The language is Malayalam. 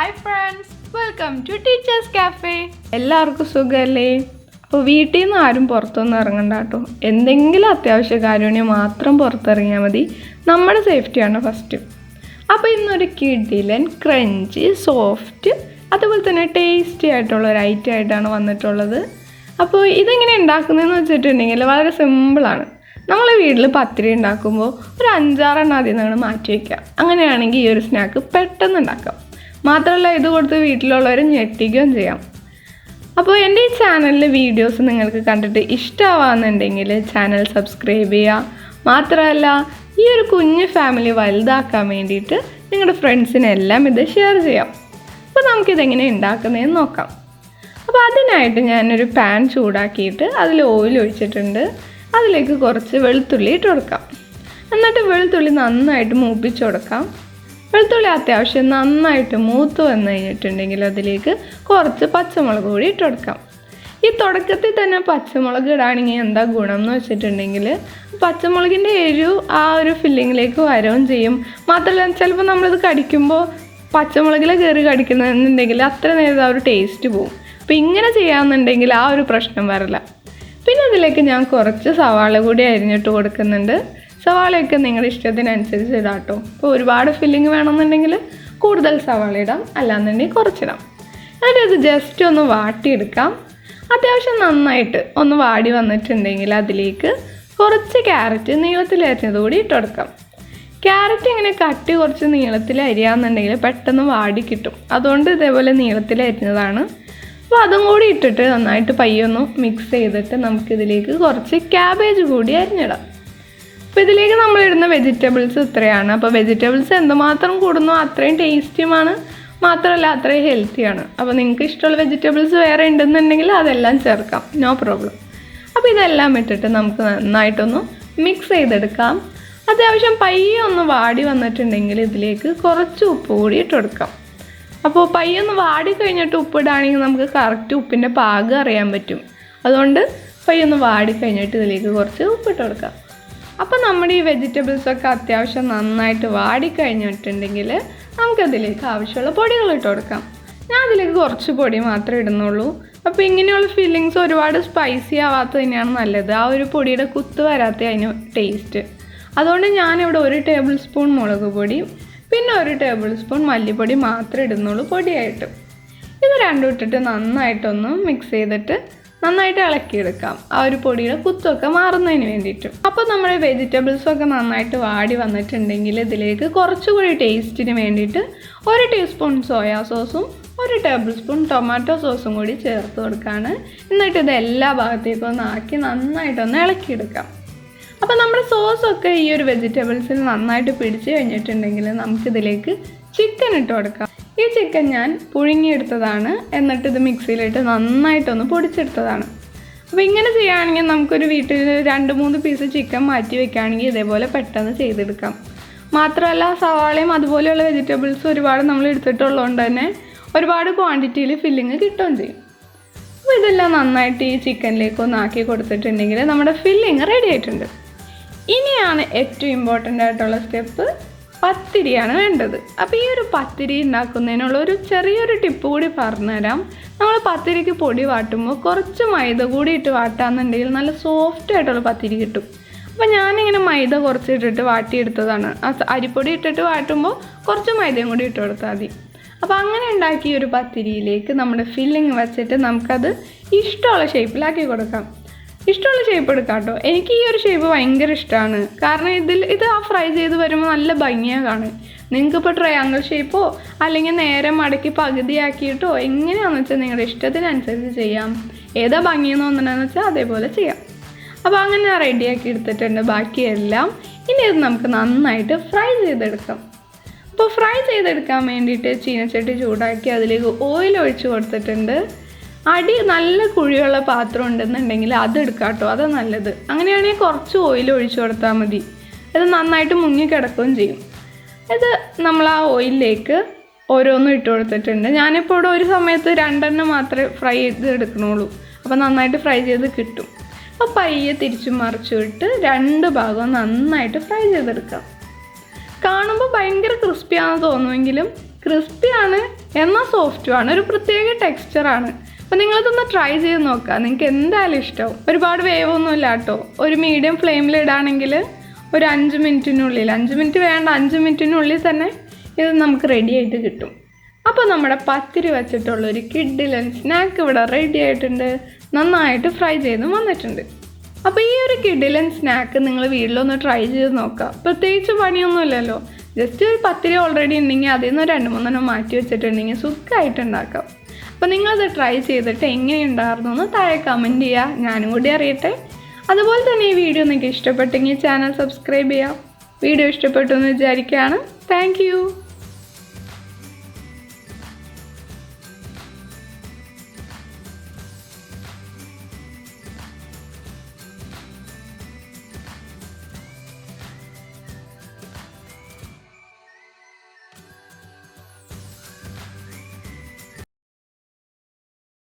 Hi friends, welcome to Teachers Cafe. എല്ലാവർക്കും സുഖമല്ലേ? അപ്പോൾ വീട്ടിൽ നിന്ന് ആരും പുറത്തൊന്നും ഇറങ്ങണ്ട കേട്ടോ. എന്തെങ്കിലും അത്യാവശ്യ കാര്യമാണെങ്കിൽ മാത്രം പുറത്തിറങ്ങിയാൽ മതി. നമ്മുടെ സേഫ്റ്റിയാണ് ഫസ്റ്റ്. അപ്പോൾ ഇന്നൊരു കിഡിലൻ ക്രഞ്ചി സോഫ്റ്റ് അതുപോലെ തന്നെ ടേസ്റ്റി ആയിട്ടുള്ള ഒരു ഐറ്റം ആയിട്ടാണ് വന്നിട്ടുള്ളത്. അപ്പോൾ ഇതെങ്ങനെ ഉണ്ടാക്കുന്നതെന്ന് വെച്ചിട്ടുണ്ടെങ്കിൽ വളരെ സിമ്പിളാണ്. നമ്മൾ വീട്ടിൽ പത്തിരി ഉണ്ടാക്കുമ്പോൾ ഒരു 5-6 എണ്ണം ആദ്യം നിങ്ങൾ മാറ്റി വയ്ക്കുക. അങ്ങനെയാണെങ്കിൽ ഈ ഒരു സ്നാക്ക് പെട്ടെന്ന് ഉണ്ടാക്കാം. മാത്രമല്ല ഇത് കൊടുത്ത് വീട്ടിലുള്ളവരെ ഞെട്ടിക്കുകയും ചെയ്യാം. അപ്പോൾ എൻ്റെ ഈ ചാനലിൽ വീഡിയോസ് നിങ്ങൾക്ക് കണ്ടിട്ട് ഇഷ്ടമാവുന്നുണ്ടെങ്കിൽ ചാനൽ സബ്സ്ക്രൈബ് ചെയ്യുക. മാത്രമല്ല ഈ ഒരു കുഞ്ഞു ഫാമിലി വലുതാക്കാൻ വേണ്ടിയിട്ട് നിങ്ങളുടെ ഫ്രണ്ട്സിനെല്ലാം ഇത് ഷെയർ ചെയ്യാം. അപ്പോൾ നമുക്കിതെങ്ങനെ ഉണ്ടാക്കുന്നതെന്ന് നോക്കാം. അപ്പോൾ അതിനായിട്ട് ഞാനൊരു പാൻ ചൂടാക്കിയിട്ട് അതിൽ ഓയിൽ ഒഴിച്ചിട്ടുണ്ട്. അതിലേക്ക് കുറച്ച് വെളുത്തുള്ളി ഇട്ട് കൊടുക്കാം. എന്നിട്ട് വെളുത്തുള്ളി നന്നായിട്ട് മൂപ്പിച്ച് കൊടുക്കാം. വെളുത്തുള്ളി അത്യാവശ്യം നന്നായിട്ട് മൂത്ത് വന്നു കഴിഞ്ഞിട്ടുണ്ടെങ്കിൽ അതിലേക്ക് കുറച്ച് പച്ചമുളക് കൂടി ഇട്ട് കൊടുക്കാം. ഈ തുടക്കത്തിൽ തന്നെ പച്ചമുളക് ഇടുകയാണെങ്കിൽ എന്താ ഗുണം എന്ന് വെച്ചിട്ടുണ്ടെങ്കിൽ പച്ചമുളകിൻ്റെ എരിവ് ആ ഒരു ഫില്ലിങ്ങിലേക്ക് വരികയും ചെയ്യും. മാത്രമല്ല ചിലപ്പോൾ നമ്മളിത് കടിക്കുമ്പോൾ പച്ചമുളകിൽ കയറി കടിക്കുന്നുണ്ടെങ്കിൽ അത്ര നേരം ആ ഒരു ടേസ്റ്റ് പോവും. അപ്പോൾ ഇങ്ങനെ ചെയ്യാമെന്നുണ്ടെങ്കിൽ ആ ഒരു പ്രശ്നം വരില്ല. പിന്നെ അതിലേക്ക് ഞാൻ കുറച്ച് സവാള കൂടി അരിഞ്ഞിട്ട് കൊടുക്കുന്നുണ്ട്. സവാളയൊക്കെ നിങ്ങളുടെ ഇഷ്ടത്തിനനുസരിച്ച് ഇടാം കേട്ടോ. ഇപ്പോൾ ഒരുപാട് ഫില്ലിങ് വേണമെന്നുണ്ടെങ്കിൽ കൂടുതൽ സവാള ഇടാം, അല്ലാന്നുണ്ടെങ്കിൽ കുറച്ചിടാം. എന്നിട്ട് ഇത് ജസ്റ്റ് ഒന്ന് വാട്ടിയെടുക്കാം. അത്യാവശ്യം നന്നായിട്ട് ഒന്ന് വാടി വന്നിട്ടുണ്ടെങ്കിൽ അതിലേക്ക് കുറച്ച് ക്യാരറ്റ് നീളത്തിൽ അരിഞ്ഞത് കൂടി ഇട്ട് കൊടുക്കാം. ക്യാരറ്റ് ഇങ്ങനെ കട്ടി കുറച്ച് നീളത്തിൽ അരിയാന്നുണ്ടെങ്കിൽ പെട്ടെന്ന് വാടി കിട്ടും. അതുകൊണ്ട് ഇതേപോലെ നീളത്തിൽ അരിഞ്ഞതാണ്. അപ്പോൾ അതും കൂടി ഇട്ടിട്ട് നന്നായിട്ട് പയ്യൊന്ന് മിക്സ് ചെയ്തിട്ട് നമുക്കിതിലേക്ക് കുറച്ച് ക്യാബേജ് കൂടി അരിഞ്ഞിടാം. അപ്പോൾ ഇതിലേക്ക് നമ്മളിടുന്ന വെജിറ്റബിൾസ് ഇത്രയാണ്. അപ്പോൾ വെജിറ്റബിൾസ് എന്തുമാത്രം കൂടുന്നോ അത്രയും ടേസ്റ്റിയുമാണ്, മാത്രമല്ല അത്രയും ഹെൽത്തിയാണ്. അപ്പോൾ നിങ്ങൾക്ക് ഇഷ്ടമുള്ള വെജിറ്റബിൾസ് വേറെ ഉണ്ടെന്നുണ്ടെങ്കിൽ അതെല്ലാം ചേർക്കാം, നോ പ്രോബ്ലം. അപ്പോൾ ഇതെല്ലാം ഇട്ടിട്ട് നമുക്ക് നന്നായിട്ടൊന്ന് മിക്സ് ചെയ്തെടുക്കാം. അത്യാവശ്യം പയ്യെ ഒന്ന് വാടി വന്നിട്ടുണ്ടെങ്കിൽ ഇതിലേക്ക് കുറച്ച് ഉപ്പ് കൂടി ഇട്ട് കൊടുക്കാം. അപ്പോൾ പയ്യൊന്ന് വാടി കഴിഞ്ഞിട്ട് ഉപ്പിടുകയാണെങ്കിൽ നമുക്ക് കറക്റ്റ് ഉപ്പിൻ്റെ പാകം അറിയാൻ പറ്റും. അതുകൊണ്ട് പയ്യൊന്ന് വാടി കഴിഞ്ഞിട്ട് ഇതിലേക്ക് കുറച്ച് ഉപ്പിട്ട് കൊടുക്കാം. അപ്പോൾ നമ്മുടെ ഈ വെജിറ്റബിൾസൊക്കെ അത്യാവശ്യം നന്നായിട്ട് വാടിക്കഴിഞ്ഞിട്ടുണ്ടെങ്കിൽ നമുക്കതിലേക്ക് ആവശ്യമുള്ള പൊടികൾ ഇട്ട് കൊടുക്കാം. ഞാൻ അതിലേക്ക് കുറച്ച് പൊടി മാത്രമേ ഇടുന്നുള്ളൂ. അപ്പോൾ ഇങ്ങനെയുള്ള ഫില്ലിങ്സ് ഒരുപാട് സ്പൈസി ആവാത്തത് തന്നെയാണ് നല്ലത്. ആ ഒരു പൊടിയുടെ കുത്ത് വരാത്ത അതിന് ടേസ്റ്റ്. അതുകൊണ്ട് ഞാനിവിടെ 1 ടേബിൾ സ്പൂൺ മുളക് പൊടി പിന്നെ 1 ടേബിൾ സ്പൂൺ മല്ലിപ്പൊടി മാത്രമേ ഇടുന്നുള്ളൂ പൊടിയായിട്ട്. ഇത് രണ്ടും ഇട്ടിട്ട് നന്നായിട്ടൊന്ന് മിക്സ് ചെയ്തിട്ട് നന്നായിട്ട് ഇളക്കിയെടുക്കാം, ആ ഒരു പൊടിയുടെ കുത്തൊക്കെ മാറുന്നതിന് വേണ്ടിയിട്ട്. അപ്പോൾ നമ്മുടെ വെജിറ്റബിൾസൊക്കെ നന്നായിട്ട് വാടി വന്നിട്ടുണ്ടെങ്കിൽ ഇതിലേക്ക് കുറച്ചുകൂടി ടേസ്റ്റിന് വേണ്ടിയിട്ട് 1 ടീസ്പൂൺ സോയാ സോസും 1 ടേബിൾ സ്പൂൺ ടൊമാറ്റോ സോസും കൂടി ചേർത്ത് കൊടുക്കുകയാണ്. എന്നിട്ട് ഇത് എല്ലാ ഭാഗത്തേക്കും ഒന്ന് ആക്കി നന്നായിട്ടൊന്ന് ഇളക്കിയെടുക്കാം. അപ്പോൾ നമ്മുടെ സോസൊക്കെ ഈ ഒരു വെജിറ്റബിൾസിൽ നന്നായിട്ട് പിടിച്ച് കഴിഞ്ഞിട്ടുണ്ടെങ്കിൽ നമുക്കിതിലേക്ക് ചിക്കൻ ഇട്ട് കൊടുക്കാം. ഈ ചിക്കൻ ഞാൻ പുഴുങ്ങിയെടുത്തതാണ്. എന്നിട്ട് ഇത് മിക്സിയിലിട്ട് നന്നായിട്ടൊന്ന് പൊടിച്ചെടുത്തതാണ്. അപ്പോൾ ഇങ്ങനെ ചെയ്യുകയാണെങ്കിൽ നമുക്കൊരു വീട്ടിൽ 2-3 പീസ് ചിക്കൻ മാറ്റി വെക്കുകയാണെങ്കിൽ ഇതേപോലെ പെട്ടെന്ന് ചെയ്തെടുക്കാം. മാത്രമല്ല സവാളയും അതുപോലെയുള്ള വെജിറ്റബിൾസ് ഒരുപാട് നമ്മൾ എടുത്തിട്ടുള്ളതുകൊണ്ട് തന്നെ ഒരുപാട് ക്വാണ്ടിറ്റിയിൽ ഫില്ലിങ് കിട്ടുകയും ചെയ്യും. അപ്പോൾ ഇതെല്ലാം നന്നായിട്ട് ഈ ചിക്കനിലേക്ക് ഒന്ന് ആക്കി കൊടുത്തിട്ടുണ്ടെങ്കിൽ നമ്മുടെ ഫില്ലിങ് റെഡി ആയിട്ടുണ്ട്. ഇനിയാണ് ഏറ്റവും ഇമ്പോർട്ടൻ്റ് ആയിട്ടുള്ള സ്റ്റെപ്പ്, പത്തിരിയാണ് വേണ്ടത്. അപ്പോൾ ഈ ഒരു പത്തിരി ഉണ്ടാക്കുന്നതിനുള്ള ഒരു ചെറിയൊരു ടിപ്പ് കൂടി പറഞ്ഞുതരാം. നമ്മൾ പത്തിരിക്ക് പൊടി വാട്ടുമ്പോൾ കുറച്ച് മൈദ കൂടി ഇട്ട് വാട്ടാന്നുണ്ടെങ്കിൽ നല്ല സോഫ്റ്റ് ആയിട്ടുള്ള പത്തിരി കിട്ടും. അപ്പോൾ ഞാനിങ്ങനെ മൈദ കുറച്ചിട്ടിട്ട് വാട്ടിയെടുത്തതാണ്. അരിപ്പൊടി ഇട്ടിട്ട് വാട്ടുമ്പോൾ കുറച്ച് മൈദയും കൂടി ഇട്ട് കൊടുത്താൽ മതി. അപ്പോൾ അങ്ങനെ ഉണ്ടാക്കിയ ഒരു പത്തിരിയിലേക്ക് നമ്മുടെ ഫില്ലിങ് വെച്ചിട്ട് നമുക്കത് ഇഷ്ടമുള്ള ഷേപ്പിലാക്കി കൊടുക്കാം. ഇഷ്ടമുള്ള ഷേപ്പ് എടുക്കാം കേട്ടോ. എനിക്ക് ഈ ഒരു ഷേപ്പ് ഭയങ്കര ഇഷ്ടമാണ്. കാരണം ഇത് ആ ഫ്രൈ ചെയ്ത് വരുമ്പോൾ നല്ല ഭംഗിയാണ് കാണാൻ. നിങ്ങൾക്കിപ്പോൾ ട്രയാങ്കിൾ ഷേപ്പോ അല്ലെങ്കിൽ നേരെ മടക്കി പകുതിയാക്കിയിട്ടോ എങ്ങനെയാണെന്ന് വെച്ചാൽ നിങ്ങളുടെ ഇഷ്ടത്തിനനുസരിച്ച് ചെയ്യാം. ഏതാ ഭംഗിയെന്ന് തോന്നണമെന്ന് വെച്ചാൽ അതേപോലെ ചെയ്യാം. അപ്പോൾ അങ്ങനെ റെഡിയാക്കി എടുത്തിട്ടുണ്ട് ബാക്കിയെല്ലാം. ഇനി ഇത് നമുക്ക് നന്നായിട്ട് ഫ്രൈ ചെയ്തെടുക്കാം. അപ്പോൾ ഫ്രൈ ചെയ്തെടുക്കാൻ വേണ്ടിയിട്ട് ചീനച്ചട്ടി ചൂടാക്കി അതിലേക്ക് ഓയിൽ ഒഴിച്ച് കൊടുത്തിട്ടുണ്ട്. അടി നല്ല കുഴിയുള്ള പാത്രം ഉണ്ടെന്നുണ്ടെങ്കിൽ അതെടുക്കാം കേട്ടോ, അത് നല്ലത്. അങ്ങനെയാണെങ്കിൽ കുറച്ച് ഓയിൽ ഒഴിച്ച് കൊടുത്താൽ മതി. ഇത് നന്നായിട്ട് മുങ്ങിക്കിടക്കുകയും ചെയ്യും. ഇത് നമ്മൾ ആ ഓയിലിലേക്ക് ഓരോന്നും ഇട്ട് കൊടുത്തിട്ടുണ്ട്. ഞാനിപ്പോൾ ഇവിടെ ഒരു സമയത്ത് 2 എണ്ണം മാത്രമേ ഫ്രൈ ചെയ്ത് എടുക്കണുള്ളൂ. അപ്പോൾ നന്നായിട്ട് ഫ്രൈ ചെയ്ത് കിട്ടും. അപ്പോൾ പയ്യെ തിരിച്ചും മറിച്ചും ഇട്ട് 2 ഭാഗവും നന്നായിട്ട് ഫ്രൈ ചെയ്തെടുക്കാം. കാണുമ്പോൾ ഭയങ്കര ക്രിസ്പിയാണെന്ന് തോന്നുമെങ്കിലും ക്രിസ്പിയാണ് എന്നാൽ സോഫ്റ്റുമാണ്, ഒരു പ്രത്യേക ടെക്സ്ചറാണ്. അപ്പോൾ നിങ്ങളിതൊന്ന് ട്രൈ ചെയ്ത് നോക്കുക, നിങ്ങൾക്ക് എന്തായാലും ഇഷ്ടമാവും. ഒരുപാട് വേവൊന്നുമില്ല കേട്ടോ. ഒരു മീഡിയം ഫ്ലെയിമിൽ ഇടാണെങ്കിൽ ഒരു 5 മിനിറ്റിനുള്ളിൽ, 5 മിനിറ്റ് വേണ്ട, 5 മിനിറ്റിനുള്ളിൽ തന്നെ ഇത് നമുക്ക് റെഡി ആയിട്ട് കിട്ടും. അപ്പോൾ നമ്മുടെ പത്തിരി വെച്ചിട്ടുള്ളൊരു കിഡിലൻ സ്നാക്ക് ഇവിടെ റെഡി ആയിട്ടുണ്ട്, നന്നായിട്ട് ഫ്രൈ ചെയ്ത് വന്നിട്ടുണ്ട്. അപ്പോൾ ഈ ഒരു കിഡിലൻ സ്നാക്ക് നിങ്ങൾ വീട്ടിലൊന്ന് ട്രൈ ചെയ്ത് നോക്കുക. പ്രത്യേകിച്ച് പണിയൊന്നുമില്ലല്ലോ, ജസ്റ്റ് ഒരു പത്തിരി ഓൾറെഡി ഉണ്ടെങ്കിൽ അതിൽ നിന്ന് 2-3 മാറ്റി വെച്ചിട്ടുണ്ടെങ്കിൽ സുഖമായിട്ട് ഉണ്ടാക്കാം. അപ്പോൾ നിങ്ങളത് ട്രൈ ചെയ്തിട്ട് എങ്ങനെയുണ്ടായിരുന്നു എന്ന് താഴെ കമൻറ്റ് ചെയ്യുക, ഞാനും കൂടി അറിയട്ടെ. അതുപോലെ തന്നെ ഈ വീഡിയോ നിങ്ങൾക്ക് ഇഷ്ടപ്പെട്ടെങ്കിൽ ചാനൽ സബ്സ്ക്രൈബ് ചെയ്യുക. വീഡിയോ ഇഷ്ടപ്പെട്ടു എന്ന് വിചാരിക്കുകയാണ്. താങ്ക്